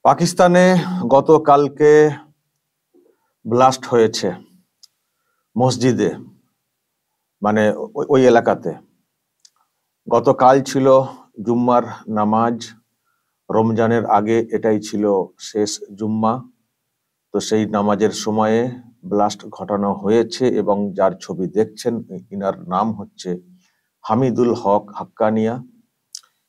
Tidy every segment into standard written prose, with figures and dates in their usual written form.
পাকিস্তানে গতকালকে ব্লাস্ট হয়েছে মসজিদে, মানে ওই এলাকাতে। গতকাল ছিল জুম্মার নামাজ, রমজানের আগে এটাই ছিল শেষ জুম্মা। তো সেই নামাজের সময়ে ব্লাস্ট ঘটানো হয়েছে এবং যার ছবি দেখছেন ইনার নাম হচ্ছে হামিদুল হক হাক্কানিয়া।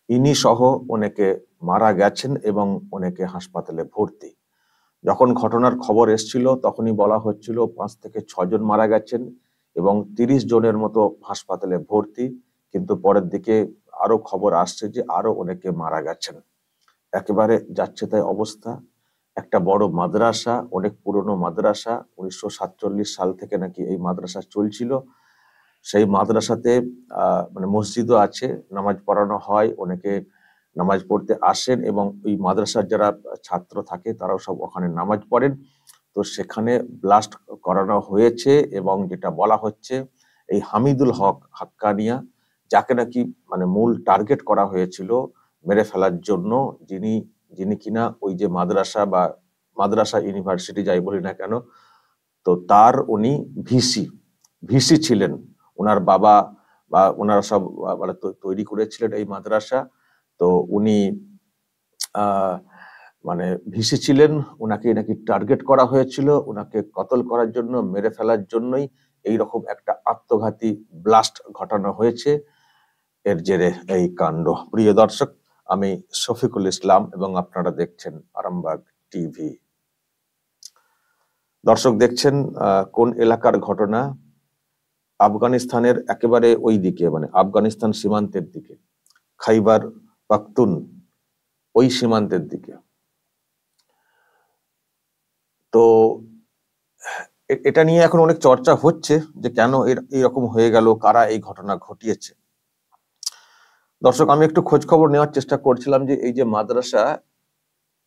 ইনি সহ অনেকে মারা গেছেন এবং অনেকে হাসপাতালে ভর্তি। যখন ঘটনার খবর এসেছিল তখনই বলা হচ্ছিল 5 থেকে 6 জন মারা গেছেন এবং 30 জনের মতো হাসপাতালে ভর্তি, কিন্তু পরের দিকে আরো খবর আসছে যে আরো অনেকে মারা গেছেন। একেবারে যাচ্ছে তাই অবস্থা। একটা বড় মাদ্রাসা, অনেক পুরনো মাদ্রাসা, 1947 সাল থেকে নাকি এই মাদ্রাসা চলছিল। সেই মাদ্রাসাতে মানে মসজিদও আছে, নামাজ পড়ানো হয়, অনেকে নামাজ পড়তে আসেন এবং ওই মাদ্রাসার যারা ছাত্র থাকে তারাও সব ওখানে নামাজ পড়েন। তো সেখানে ব্লাস্ট করানো হয়েছে এবং যেটা বলা হচ্ছে এই হামিদুল হক হাক্কানিয়া, যাকে নাকি মানে মূল টার্গেট করা হয়েছিল মেরে ফেলার জন্য, যিনি কিনা ওই যে মাদ্রাসা ইউনিভার্সিটি যাই বলি না কেন, তো তার উনি ভিসি ছিলেন। ওনার বাবা বা ওনারা সব মানে তৈরি করেছিলেন এই মাদ্রাসা। তো উনি মানে ভিসি ছিলেন, ওনাকে নাকি টার্গেট করা হয়েছিল, ওনাকে কতল করার জন্য, মেরে ফেলার জন্যই এইরকম একটা আত্মঘাতী ব্লাস্ট ঘটানো হয়েছে। এর জেরে এই কাণ্ড। প্রিয় দর্শক, আমি শফিকুল ইসলাম এবং আপনারা দেখছেন আরামবাগ টিভি। দর্শক দেখছেন কোন এলাকার ঘটনা? আফগানিস্তানের একেবারে ওই দিকে, মানে আফগানিস্তান সীমান্তের দিকে, খাইবার পাখতুন ওই সীমান্তের দিকে। তো এটা নিয়ে এখন অনেক চর্চা হচ্ছে যে কেন এরকম হয়ে গেল, কারা এই ঘটনা ঘটিয়েছে। দর্শক, আমি একটু খোঁজ খবর নেওয়ার চেষ্টা করছিলাম যে এই যে মাদ্রাসা,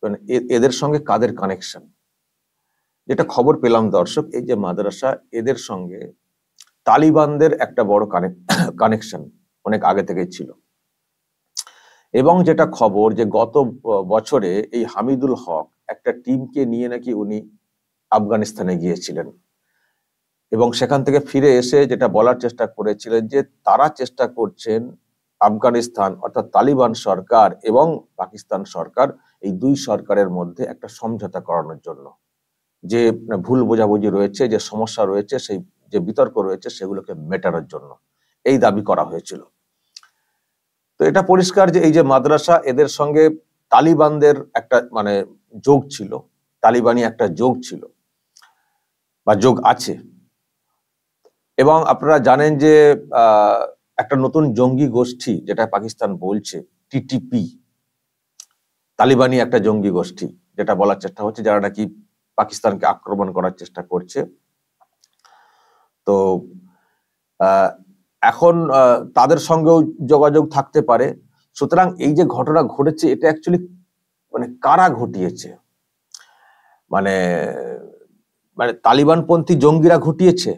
মানে এদের সঙ্গে কাদের কানেকশন। যেটা খবর পেলাম দর্শক, এই যে মাদ্রাসা, এদের সঙ্গে তালিবানদের একটা বড় কানেকশন অনেক আগে থেকেই ছিল। এবং যেটা খবর যে গত বছরে এই হামিদুল হক একটা টিমকে নিয়ে নাকি উনি আফগানিস্তানে গিয়েছিলেন এবং সেখান থেকে ফিরে এসে যেটা বলার চেষ্টা করেছিলেন যে তারা চেষ্টা করছেন আফগানিস্তান অর্থাৎ তালিবান সরকার এবং পাকিস্তান সরকার, এই দুই সরকারের মধ্যে একটা সমঝোতা করানোর জন্য, যে ভুল বোঝাবুঝি রয়েছে, যে সমস্যা রয়েছে, সেই যে বিতর্ক রয়েছে সেগুলোকে মেটানোর জন্য এই দাবি করা হয়েছিল। তো এটা পরিষ্কার যে এই যে মাদ্রাসা, এদের সঙ্গে তালিবানদের একটা মানে যোগ ছিল, তালিবানি একটা যোগ ছিল বা যোগ আছে। এবং আপনারা জানেন যে একটা নতুন জঙ্গি গোষ্ঠী, যেটা পাকিস্তান বলছে টিটিপি, তালিবানি একটা জঙ্গি গোষ্ঠী, যেটা বলার চেষ্টা হচ্ছে যারা নাকি পাকিস্তানকে আক্রমণ করার চেষ্টা করছে। তো এখন তাদের সঙ্গেও যোগাযোগ থাকতে পারে। সুতরাং এই যে ঘটনা ঘটেছে, এটা অ্যাকচুয়ালি মানে কারা ঘটিয়েছে, মানে মানে তালিবানপন্থী জঙ্গিরা ঘটিয়েছে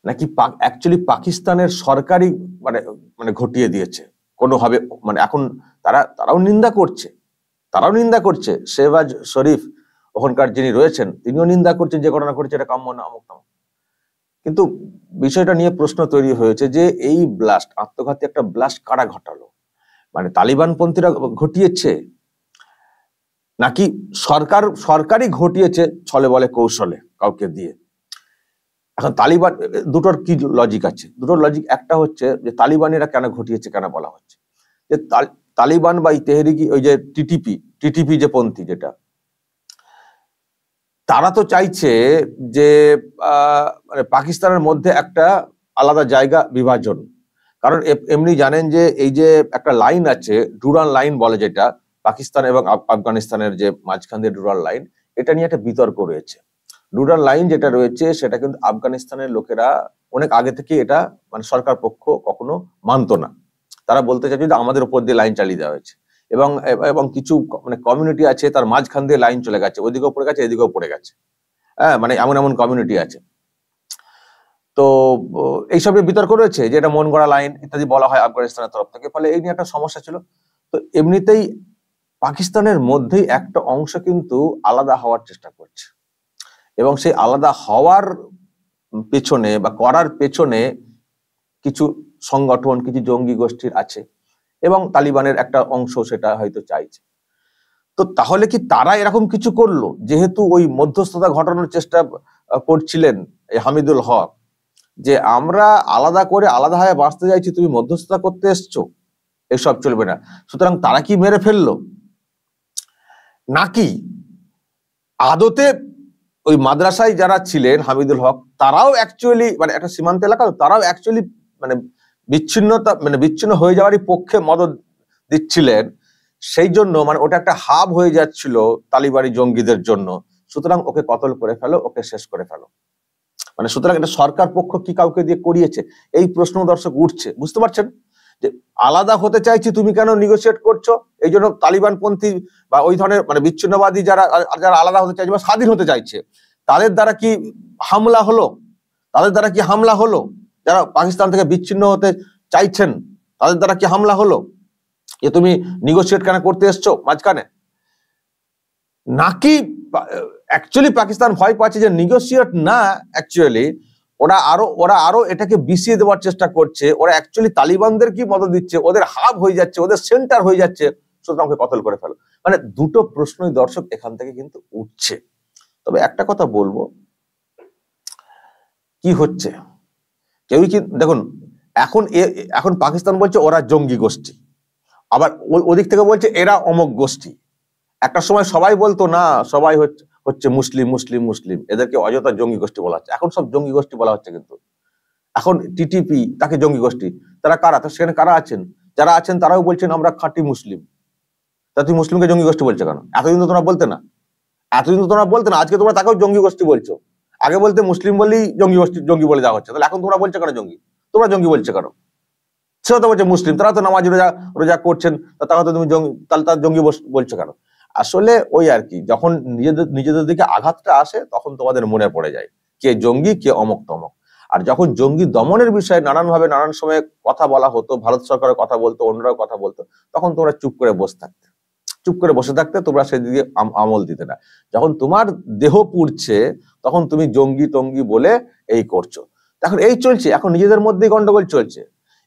নাকি অ্যাকচুয়ালি পাকিস্তানের সরকারই মানে মানে ঘটিয়ে দিয়েছে কোনোভাবে। মানে এখন তারাও নিন্দা করছে। শেহবাজ শরীফ ওখানকার যিনি রয়েছেন তিনিও নিন্দা করছেন যে ঘটনা ঘটেছে এটা কাম্য না, অমুক নামক। কিন্তু বিষয়টা নিয়ে প্রশ্ন তৈরি হয়েছে যে এই ব্লাস্ট, আত্মঘাতী একটা ব্লাস্ট কারা ঘটালো? মানে তালিবানপন্থীরা ঘটিয়েছে নাকি সরকারই ঘটিয়েছে ছলে বলে কৌশলে কাউকে দিয়ে? এখন তালিবান, দুটোর কি লজিক আছে? দুটোর লজিক একটা হচ্ছে যে তালিবানিরা কেন ঘটিয়েছে, কেন বলা হচ্ছে যে তালিবান বা তেহরিকি, ওই যে টিটিপি যে পন্থী, যেটা তারা তো চাইছে যে মানে পাকিস্তানের মধ্যে একটা আলাদা জায়গা বিভাজন। কারণ এমনি জানেন যে এই যে একটা লাইন আছে, ডুরাল লাইন বলে, যেটা পাকিস্তান এবং আফগানিস্তানের যে মাঝখান দিয়ে ডুরাল লাইন, এটা নিয়ে একটা বিতর্ক রয়েছে। ডুরাল লাইন যেটা রয়েছে সেটা কিন্তু আফগানিস্তানের লোকেরা অনেক আগে থেকে এটা মানে সরকার পক্ষ কখনো মানতো না। তারা বলতে চাইছে যে আমাদের উপর দিয়ে লাইন চালিয়ে দেওয়া হয়েছে এবং কিছু মানে কমিউনিটি আছে তার মাঝখান দিয়ে লাইন চলে গেছে, ওইদিকেও পড়ে গেছে, এদিকেও পড়ে গেছে। হ্যাঁ, মানে এমন কমিউনিটি আছে। তো এইসবের বিতর্ক রয়েছে যে এটা মন গড়া লাইন ইত্যাদি বলা হয় আফগানিস্তানের তরফ থেকে, ফলে এই নিয়ে একটা সমস্যা ছিল। তো এমনিতেই পাকিস্তানের মধ্যেই একটা অংশ কিন্তু আলাদা হওয়ার চেষ্টা করছে, এবং সেই আলাদা হওয়ার পেছনে বা করার পেছনে কিছু সংগঠন, কিছু জঙ্গি গোষ্ঠীর আছে, এবং তালিবানের একটা অংশ সেটা হয়তো চাইছে। তো তাহলে কি তারা এরকম কিছু করলো, যেহেতু ওই মধ্যস্থতা ঘটানোর চেষ্টা করছিলেন হামিদুল হক, যে আমরা আলাদা করে আলাদা হয়ে বাঁচতে চাইছি, তুমি মধ্যস্থতা করতে এসছো, এসব চলবে না। সুতরাং তারা কি মেরে ফেললো, নাকি আদতে ওই মাদ্রাসায় যারা ছিলেন হামিদুল হক তারাও অ্যাকচুয়ালি মানে একটা সীমান্ত এলাকা, তারাও অ্যাকচুয়ালি মানে বিচ্ছিন্ন হয়ে যাওয়ারই পক্ষে মদদ দিচ্ছিলেন, সেই জন্য মানে ওটা একটা হাব হয়ে যাচ্ছিল তালিবানি জঙ্গিদের জন্য, সুতরাং ওকে কতল করে ফেলো, ওকে শেষ করে ফেলো। মানে সুতরাং এটা সরকার পক্ষ কি কাউকে দিয়ে করিয়েছে, এই প্রশ্ন দর্শক উঠছে। বুঝতে পারছেন যে আলাদা হতে চাইছি, তুমি কেন নিগোসিয়েট করছো? এই জন্য তালিবান পন্থী বা ওই ধরনের মানে বিচ্ছিন্নবাদী যারা যারা আলাদা হতে চাইছে বা স্বাধীন হতে চাইছে, তাদের দ্বারা কি হামলা হলো? যারা পাকিস্তান থেকে বিচ্ছিন্ন হতে চাইছেন তাদের দ্বারা কি হামলা হলো, যে তুমি নিগোসিয়েট কেন করতে এসছো মাঝখানে? নাকি অ্যাকচুয়ালি পাকিস্তান ভয় পাচ্ছে যে নিগোসিয়েট না, অ্যাকচুয়ালি ওরা আরো এটাকে বিছিয়ে দেওয়ার চেষ্টা করছে, ওরা অ্যাকচুয়ালি তালিবানদের কি মদদ দিচ্ছে, ওদের হাব হয়ে যাচ্ছে, ওদের সেন্টার হয়ে যাচ্ছে, সুতরাং ওকে কতল করে ফেলো। মানে দুটো প্রশ্নই দর্শক এখান থেকে কিন্তু উঠছে। তবে একটা কথা বলবো, কি হচ্ছে কেউই কি দেখুন, এখন পাকিস্তান বলছে ওরা জঙ্গি গোষ্ঠী, আবার ওদিক থেকে বলছে এরা অমক গোষ্ঠী। একটা সময় সবাই বলতো না, সবাই হচ্ছে মুসলিম মুসলিম মুসলিম, এদেরকে অযথা জঙ্গি গোষ্ঠী বলা হচ্ছে। এখন সব জঙ্গি গোষ্ঠী বলা হচ্ছে, কিন্তু এখন টিটিপি তাকে জঙ্গি গোষ্ঠী। তারা কারা? তো সেখানে কারা আছেন? যারা আছেন তারাও বলছেন আমরা খাঁটি মুসলিম। তা তুমি মুসলিমকে জঙ্গি গোষ্ঠী বলছো কেন? এতদিন তো তোমরা বলতে না, আজকে তোমরা তাকেও জঙ্গি গোষ্ঠী বলছো। আগে বলতে মুসলিম বলেই জঙ্গি বলে দেওয়া হচ্ছে, তাহলে এখন তোমরা বলছো কেন জঙ্গি? তোমরা জঙ্গি বলছো কেন? সেটা তো বলছে মুসলিম, তারা তো নামাজ রোজা করছেন, তারা তো তুমি তাহলে তার জঙ্গি বলছো কেন? আসলে ওই আর কি, যখন নিজেদের দিকে আঘাতটা আসে তখন তোমাদের মনে পড়ে যায় কে জঙ্গি কে অমক তমক। আর যখন জঙ্গি দমনের বিষয়ে নানানভাবে নানান সময়ে কথা বলা হতো, ভারত সরকারের কথা বলতো, অন্যরাও কথা বলতো, তখন তোমরা চুপ করে বসে থাকতে, তোমরা সেদিকে আমল দিতে না। যখন তোমার দেহ পুড়ছে তখন তুমি জঙ্গি টঙ্গি বলে এই করছো। এখন এই চলছে, এখন নিজেদের মধ্যেই গন্ডগোল চলছে।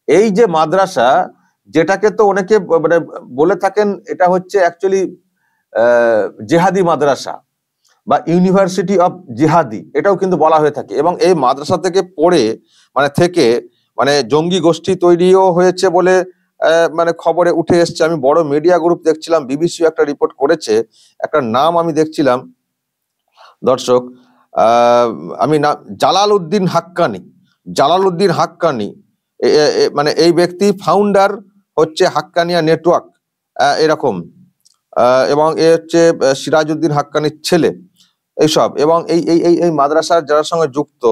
এই যে মাদ্রাসা, যেটাকে তো অনেকে মানে বলে থাকেন এটা হচ্ছে অ্যাকচুয়ালি জেহাদি মাদ্রাসা বা ইউনিভার্সিটি অফ জিহাদি, এটাও কিন্তু বলা হয়ে থাকে। এবং এই মাদ্রাসা থেকে পড়ে মানে জঙ্গি গোষ্ঠী তৈরিও হয়েছে বলে মানে খবরে উঠে এসছে। আমি বড় মিডিয়া গ্রুপ দেখছিলাম, বিবিসি একটা রিপোর্ট করেছে, একটা নাম আমি দেখছিলাম দর্শক, আমি না জালালউদ্দিন হাক্কানি, মানে এই ব্যক্তি ফাউন্ডার হচ্ছে হাক্কানিয়া নেটওয়ার্ক এরকম, এবং এ হচ্ছে সিরাজউদ্দিন হাক্কানির ছেলে এইসব। এবং এই মাদ্রাসার যারা সঙ্গে যুক্ত,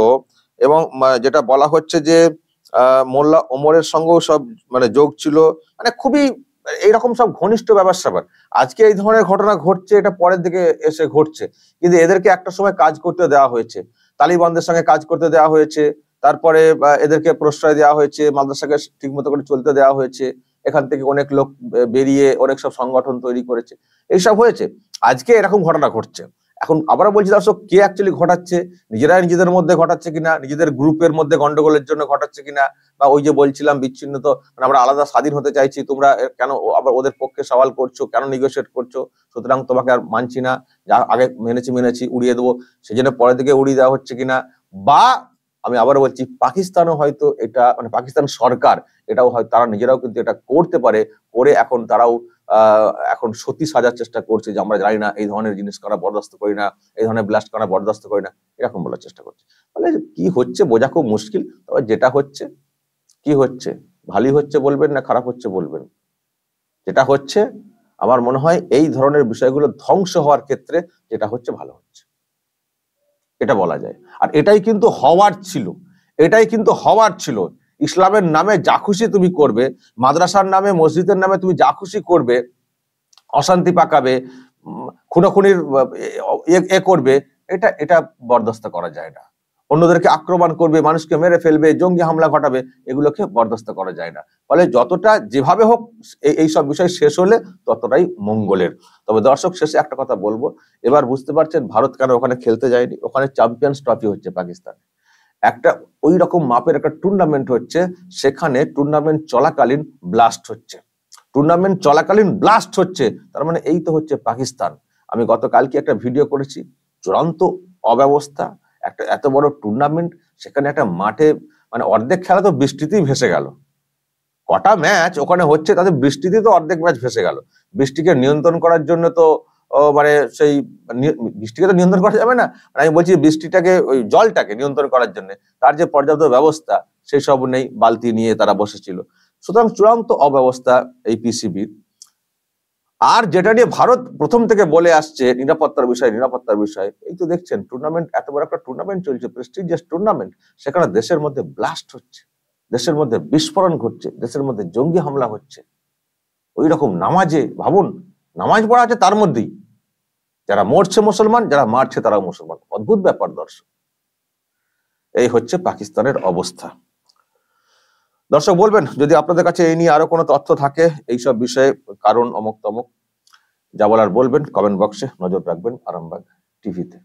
এবং যেটা বলা হচ্ছে যে মোল্লা ওমরের সঙ্গেও সব মানে যোগ ছিল, মানে খুবই এইরকম সব ঘনিষ্ঠ ব্যাপার। আজকে এই ধরনের ঘটনা ঘটছে, এটা পরের দিকে এসে ঘটছে, কিন্তু এদেরকে একটা সময় কাজ করতে দেওয়া হয়েছে, তালিবানদের সঙ্গে কাজ করতে দেওয়া হয়েছে, তারপরে এদেরকে প্রশ্রয় দেওয়া হয়েছে, মাদ্রাসাকে ঠিক মতো করে চলতে দেওয়া হয়েছে, এখান থেকে অনেক লোক বেরিয়ে অনেক সব সংগঠন তৈরি করেছে, এইসব হয়েছে। আজকে এরকম ঘটনা ঘটছে। এখন আবারও বলছি দর্শক, কে অ্যাকচুয়ালি ঘটাচ্ছে? নিজেদের মধ্যে ঘটাচ্ছে কিনা, নিজেদের গ্রুপের মধ্যে গন্ডগোলের জন্য ঘটাচ্ছে কিনা, বা ওই যে বলছিলাম বিচ্ছিন্ন তো মানে আমরা আলাদা স্বাধীন হতে চাইছি, তোমরা কেন আবার ওদের পক্ষে সওয়াল করছো, কেন নিগোসিয়েট করছো, সুতরাং তোমাকে আর মানছি না, যা আগে মেনেছি উড়িয়ে দেবো, সেই জন্য পরের দিকে উড়িয়ে দেওয়া হচ্ছে কিনা। বা আমি আবারও বলছি, পাকিস্তানও হয়তো এটা মানে পাকিস্তান সরকার এটাও হয়তো তারা নিজেরাও কিন্তু এটা করতে পারে, করে এখন তারাও এখন সত্যি সাজার চেষ্টা করছে যে আমরা জানি না, এই ধরনের জিনিস করা বরদাস্ত করি না, এই ধরনের ব্লাস্ট করা বরদাস্ত করি না, এরকম বলার চেষ্টা করছে। তাহলে কি হচ্ছে বোঝা খুব মুশকিল। তবে যেটা হচ্ছে, কি হচ্ছে, ভালোই হচ্ছে বলবেন না খারাপ হচ্ছে বলবেন, যেটা হচ্ছে আমার মনে হয় এই ধরনের বিষয়গুলো ধ্বংস হওয়ার ক্ষেত্রে যেটা হচ্ছে ভালো হচ্ছে, এটা বলা যায়। আর এটাই কিন্তু হওয়ার ছিল। ইসলামের নামে যা খুশি তুমি করবে, মাদ্রাসার নামে মসজিদের নামে তুমি যা খুশি করবে, অশান্তি পাকাবে, খুনোখুনির করবে, এটা বরদাস্ত করা যায় না। অন্যদেরকে আক্রমণ করবে, মানুষকে মেরে ফেলবে, জঙ্গি হামলা ঘটাবে, এগুলোকে বরদাস্ত করা যায় না। ফলে যতটা যেভাবে হোক এই সব বিষয় শেষ হলে ততটাই মঙ্গলের। তবে দর্শক, শেষে একটা কথা বলবো, এবার বুঝতে পারছেন ভারত কেন ওখানে খেলতে যায়নি। ওখানে চ্যাম্পিয়ন্স ট্রফি হচ্ছে পাকিস্তানে, একটা ওই রকম মাপের একটা টুর্নামেন্ট হচ্ছে, সেখানে টুর্নামেন্ট চলাকালীন ব্লাস্ট হচ্ছে, টুর্নামেন্ট চলাকালীন ব্লাস্ট হচ্ছে, তার মানে এই তো হচ্ছে পাকিস্তান। আমি গতকালকে একটা ভিডিও করেছি, চূড়ান্ত অব্যবস্থা, একটা এত বড় টুর্নামেন্ট, সেখানে একটা মাঠে মানে অর্ধেক খেলা তো বৃষ্টিতেই ভেসে গেল। কটা ম্যাচ ওখানে হচ্ছে, তাদের বৃষ্টিতেই তো অর্ধেক ম্যাচ ভেসে গেল। বৃষ্টিকে নিয়ন্ত্রণ করার জন্য তো মানে সেই বৃষ্টিকে তো নিয়ন্ত্রণ করা যাবে না, আমি বলছি বৃষ্টিটাকে, ওই জলটাকে নিয়ন্ত্রণ করার জন্য তার যে পর্যাপ্ত ব্যবস্থা সেই সব নেই, বালতি নিয়ে তারা বসেছিল। সুতরাং চূড়ান্ত অব্যবস্থা এই পিসিবির। আর যেটা নিয়ে ভারত প্রথম থেকে বলে আসছে নিরাপত্তার বিষয়, এই তো দেখছেন টুর্নামেন্ট, এত বড় একটা টুর্নামেন্ট চলছে, প্রেস্টিজিয়াস টুর্নামেন্ট, সেখানে দেশের মধ্যে ব্লাস্ট হচ্ছে, দেশের মধ্যে বিস্ফোরণ ঘটছে, দেশের মধ্যে জঙ্গি হামলা হচ্ছে। ওই রকম নামাজে ভাবুন, নামাজ পড়া আছে তার মধ্যেই, যারা মরছে মুসলমান, যারা মারছে তারাও মুসলমান। অদ্ভুত ব্যাপার দর্শক। এই হচ্ছে পাকিস্তানের অবস্থা। দর্শক বলবেন যদি আপনাদের কাছে এই নিয়ে আরো কোনো তথ্য থাকে, এইসব বিষয়ে কারণ অমুক তমুক, যা বলার বলবেন কমেন্ট বক্সে, নজর রাখবেন আরামবাগ টিভিতে।